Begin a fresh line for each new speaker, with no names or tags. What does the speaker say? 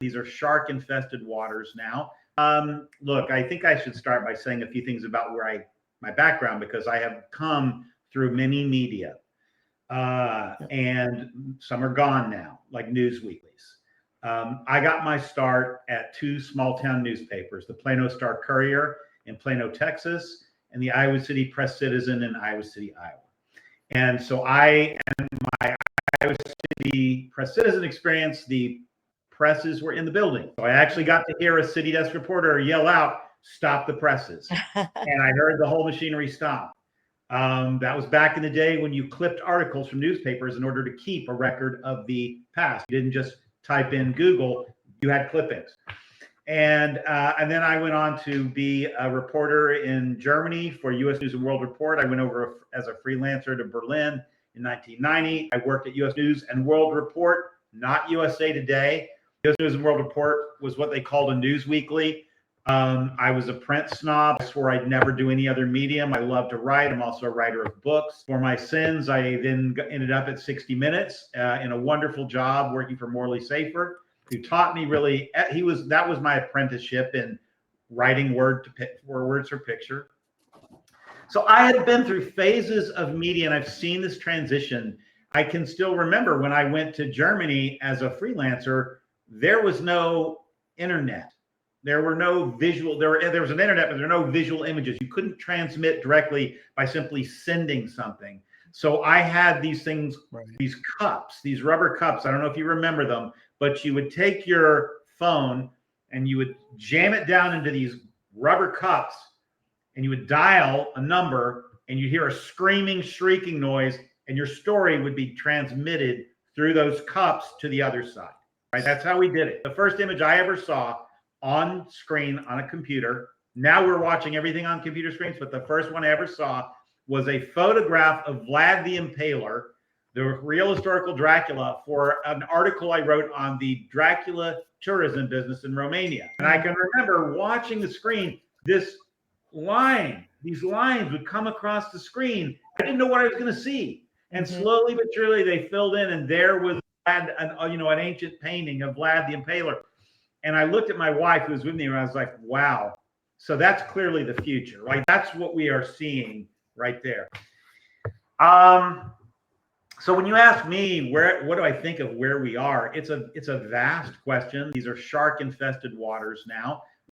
These are shark-infested waters now. Look, I think I should start by saying a few things about my background, because I have come through many media, and some are gone now, like news weeklies. I got my start at two small town newspapers, the Plano Star Courier in Plano, Texas, and the Iowa City Press Citizen in Iowa City, Iowa. And so my Iowa City Press Citizen experience, the presses were in the building. So I actually got to hear a city desk reporter yell out, "Stop the presses." And I heard the whole machinery stop. That was back in the day when you clipped articles from newspapers in order to keep a record of the past. You didn't just type in Google, you had clippings. And then I went on to be a reporter in Germany for U.S. News and World Report. I went over as a freelancer to Berlin in 1990. I worked at U.S. News and World Report, not USA Today. U.S. News and World Report was what they called a news weekly. I was a print snob. I swore I'd never do any other medium. I love to write. I'm also a writer of books. For my sins, I then ended up at 60 Minutes in a wonderful job working for Morley Safer, who taught me really. That was my apprenticeship in writing words for picture. So I had been through phases of media, and I've seen this transition. I can still remember when I went to Germany as a freelancer, there was no internet. There were no visual, there was an internet, but there were no visual images. You couldn't transmit directly by simply sending something. So I had these things, these cups, these rubber cups. I don't know if you remember them, but you would take your phone and you would jam it down into these rubber cups, and you would dial a number, and you'd hear a screaming, shrieking noise, and your story would be transmitted through those cups to the other side. Right? That's how we did it. The first image I ever saw on screen on a computer. Now we're watching everything on computer screens, but the first one I ever saw was a photograph of Vlad the Impaler, the real historical Dracula, for an article I wrote on the Dracula tourism business in Romania. And I can remember watching the screen, these lines would come across the screen. I didn't know what I was going to see. And slowly but surely they filled in, and there was an ancient painting of Vlad the Impaler. And I looked at my wife who was with me, and I was like, wow. So that's clearly the future, right? That's what we are seeing right there. So when you ask me what do I think of where we are, it's a vast question. These are shark-infested waters now.